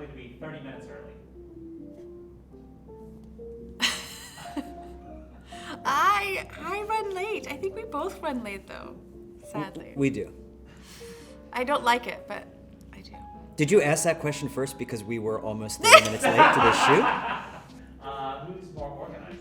likely to be 30 minutes early? I run late. I think we both run late though, sadly. We do. I don't like it, but I do. Did you ask that question first because we were almost 30 minutes late to this shoot? Who's more organized?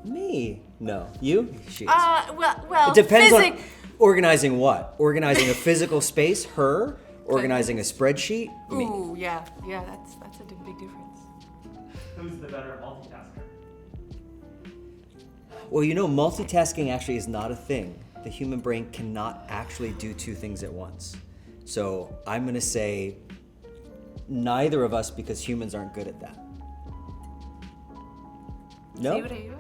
Me. No. You? She is. Well, It depends on organizing what? Organizing a physical space, her? Organizing a spreadsheet, me. Ooh, yeah, that's a big difference. Who's the better multitasker? Well, multitasking actually is not a thing. The human brain cannot actually do two things at once. So I'm going to say neither of us because humans aren't good at that. No? See what I do?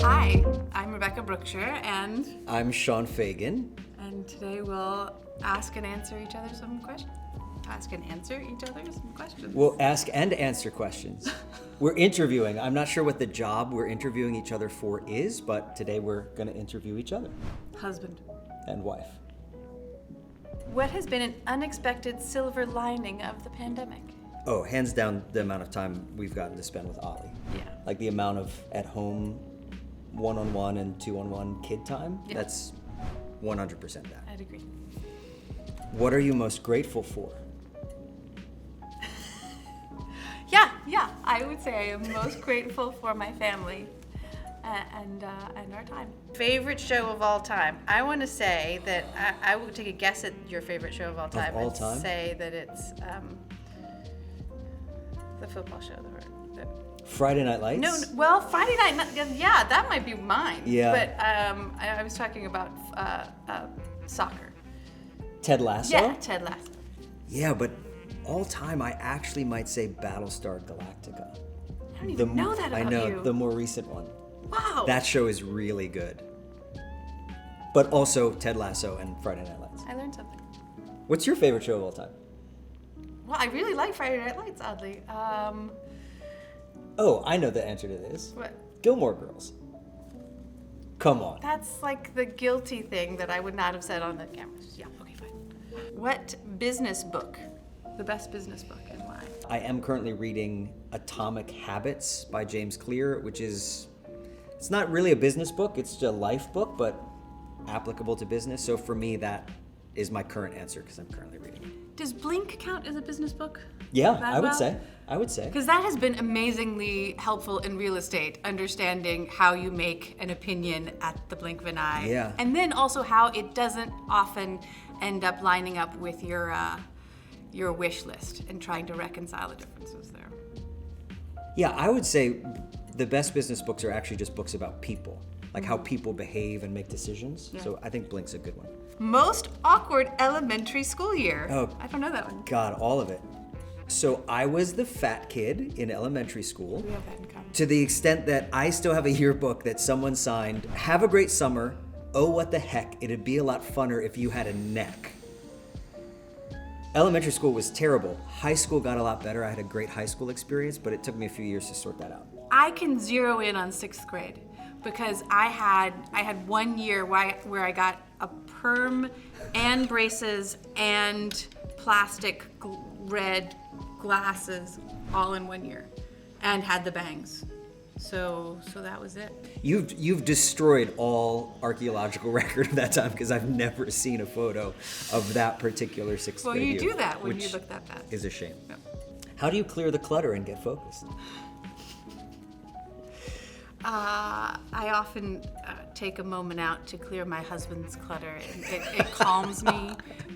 Hi, I'm Rebecca Brooksher, and I'm Shawn Fagan. And today we'll ask and answer each other some questions. We'll ask and answer questions. We're interviewing. I'm not sure what the job we're interviewing each other for is, but today we're going to interview each other. Husband. And wife. What has been an unexpected silver lining of the pandemic? Oh, hands down, the amount of time we've gotten to spend with Ollie. Yeah. Like the amount of at-home one-on-one and two-on-one kid time, Yeah. That's 100% that. I'd agree. What are you most grateful for? Yeah, I would say I am most grateful for my family and our time. Favorite show of all time? I want to say that I would take a guess at your favorite show of all time. Of all time? Say that it's the football show. Friday Night Lights? No, well, Friday Night, yeah, that might be mine. Yeah. But I was talking about soccer. Ted Lasso? Yeah, Ted Lasso. Yeah, but all time I actually might say Battlestar Galactica. I don't even know that about I know, you. the more recent one. Wow. That show is really good. But also Ted Lasso and Friday Night Lights. I learned something. What's your favorite show of all time? Well, I really like Friday Night Lights, oddly. Oh, I know the answer to this. What? Gilmore Girls. Come on. That's like the guilty thing that I would not have said on the cameras. Yeah, okay, fine. What business book? The best business book and why? I am currently reading Atomic Habits by James Clear, which is, it's not really a business book, it's a life book, but applicable to business. So for me, that is my current answer because I'm currently reading it. Does Blink count as a business book? Yeah, That I would well? say. I would say. Because that has been amazingly helpful in real estate, understanding how you make an opinion at the blink of an eye. Yeah. And then also how it doesn't often end up lining up with your wish list and trying to reconcile the differences there. Yeah, I would say the best business books are actually just books about people, like how people behave and make decisions. Yeah. So I think Blink's a good one. Most awkward elementary school year. Oh. I don't know that one. God, all of it. So I was the fat kid in elementary school. We have that in common. To the extent that I still have a yearbook that someone signed, "Have a great summer. Oh, what the heck. It'd be a lot funner if you had a neck." Elementary school was terrible. High school got a lot better. I had a great high school experience, but it took me a few years to sort that out. I can zero in on 6th grade because I had 1 year where I got a perm and braces and plastic red glasses all in 1 year and had the bangs. So that was it. You've destroyed all archaeological record of that time because I've never seen a photo of that particular 6th Well, grade you year, do that when you which look that fast. is a shame. Yeah. How do you clear the clutter and get focused? I often take a moment out to clear my husband's clutter. It calms me,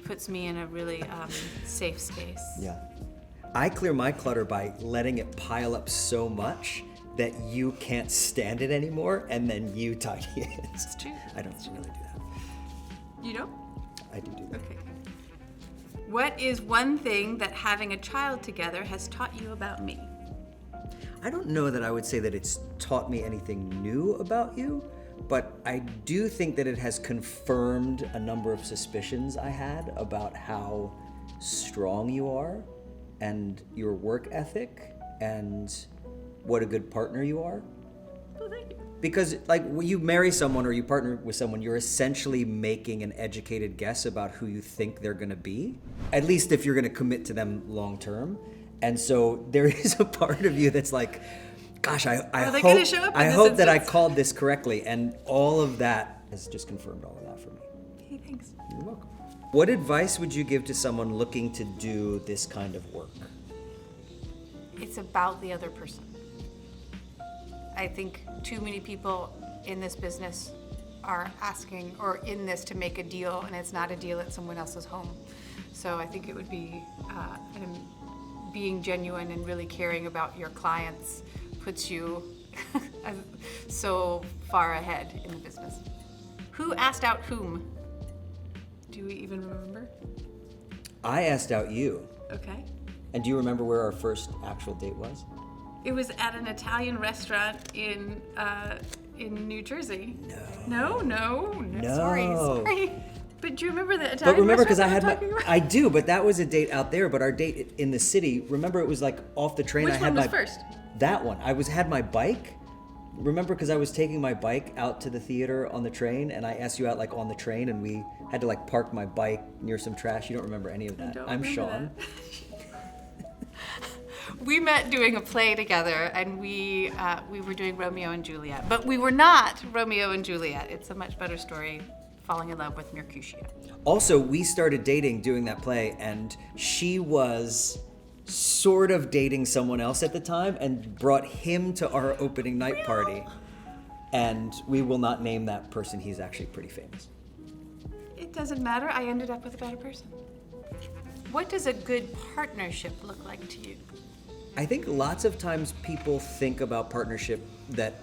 puts me in a really safe space. Yeah. I clear my clutter by letting it pile up so much that you can't stand it anymore, and then you tidy it. It's true. I don't really do that. You don't? I do that. Okay. What is one thing that having a child together has taught you about me? I don't know that I would say that it's taught me anything new about you, but I do think that it has confirmed a number of suspicions I had about how strong you are and your work ethic and what a good partner you are. Oh, thank you. Because like when you marry someone or you partner with someone, you're essentially making an educated guess about who you think they're going to be, at least if you're going to commit to them long term. And so there is a part of you that's like, gosh, I they gonna show up in I this hope that I instance? called this correctly. And all of that has just confirmed all of that for me. Hey, thanks. You're welcome. What advice would you give to someone looking to do this kind of work? It's about the other person. I think too many people in this business are asking or in this to make a deal, and it's not a deal at someone else's home. So I think it would be being genuine and really caring about your clients puts you so far ahead in the business. Who asked out whom? Do we even remember? I asked out you. Okay. And do you remember where our first actual date was? It was at an Italian restaurant in New Jersey. No. Sorry. But do you remember the Italian But remember, because restaurant I'm talking about? I do, but that was a date out there. But our date in the city, remember, it was like off the train. Which I had one was my first? That one. Had my bike. Remember, because I was taking my bike out to the theater on the train, and I asked you out like on the train, and we had to like park my bike near some trash. You don't remember any of that. I'm remember Shawn. that. We met doing a play together, and we were doing Romeo and Juliet. But we were not Romeo and Juliet. It's a much better story, falling in love with Mercutio. Also, we started dating doing that play, and she was sort of dating someone else at the time and brought him to our opening night party. And we will not name that person. He's actually pretty famous. It doesn't matter. I ended up with a better person. What does a good partnership look like to you? I think lots of times people think about partnership that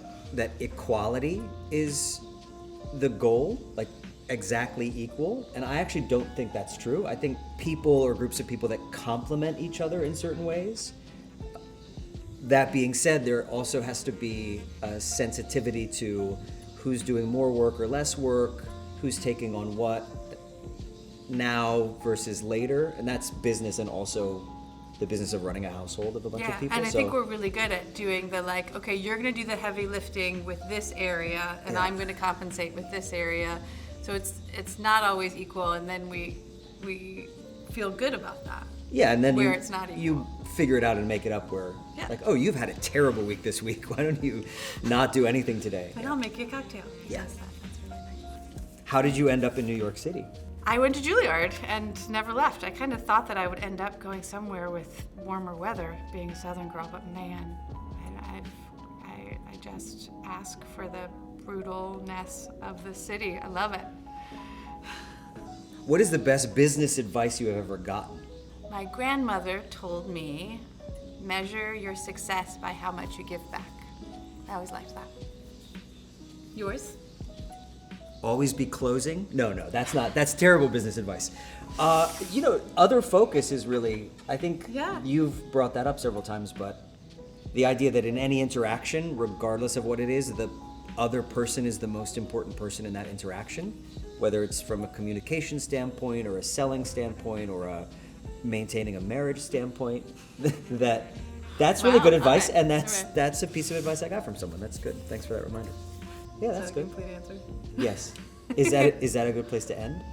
equality is the goal, like exactly equal, and I actually don't think that's true. I think people or groups of people that complement each other in certain ways. That being said, there also has to be a sensitivity to who's doing more work or less work, who's taking on what now versus later, and that's business and also the business of running a household of a bunch of people. And I think we're really good at doing the like, okay, you're gonna do the heavy lifting with this area, and I'm gonna compensate with this area. So it's not always equal, and then we feel good about that. Yeah, and then where it's not equal. You figure it out and make it up where, like, oh, you've had a terrible week this week. Why don't you not do anything today? But I'll make you a cocktail. Yeah. That's really nice. How did you end up in New York City? I went to Juilliard and never left. I kind of thought that I would end up going somewhere with warmer weather, being a Southern girl, but man, I just ask for the brutalness of the city. I love it. What is the best business advice you have ever gotten? My grandmother told me, measure your success by how much you give back. I always liked that. Yours? Always be closing? No, that's terrible business advice. Other focus is really, I think you've brought that up several times, but the idea that in any interaction, regardless of what it is, the other person is the most important person in that interaction, whether it's from a communication standpoint or a selling standpoint or a maintaining a marriage standpoint. That's really good advice, okay. and that's a piece of advice I got from someone. That's good. Thanks for that reminder. Yeah, that's good. Complete answer. Yes. Is that a good place to end?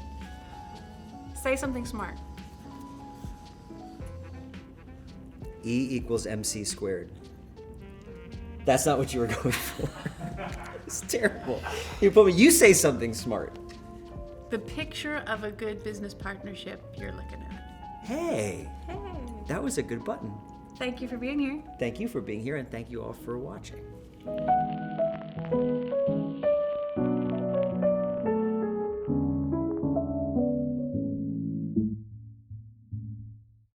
Say something smart. E equals MC squared. That's not what you were going for. It's terrible. You say something smart. The picture of a good business partnership you're looking at. Hey, that was a good button. Thank you for being here. Thank you for being here, and thank you all for watching.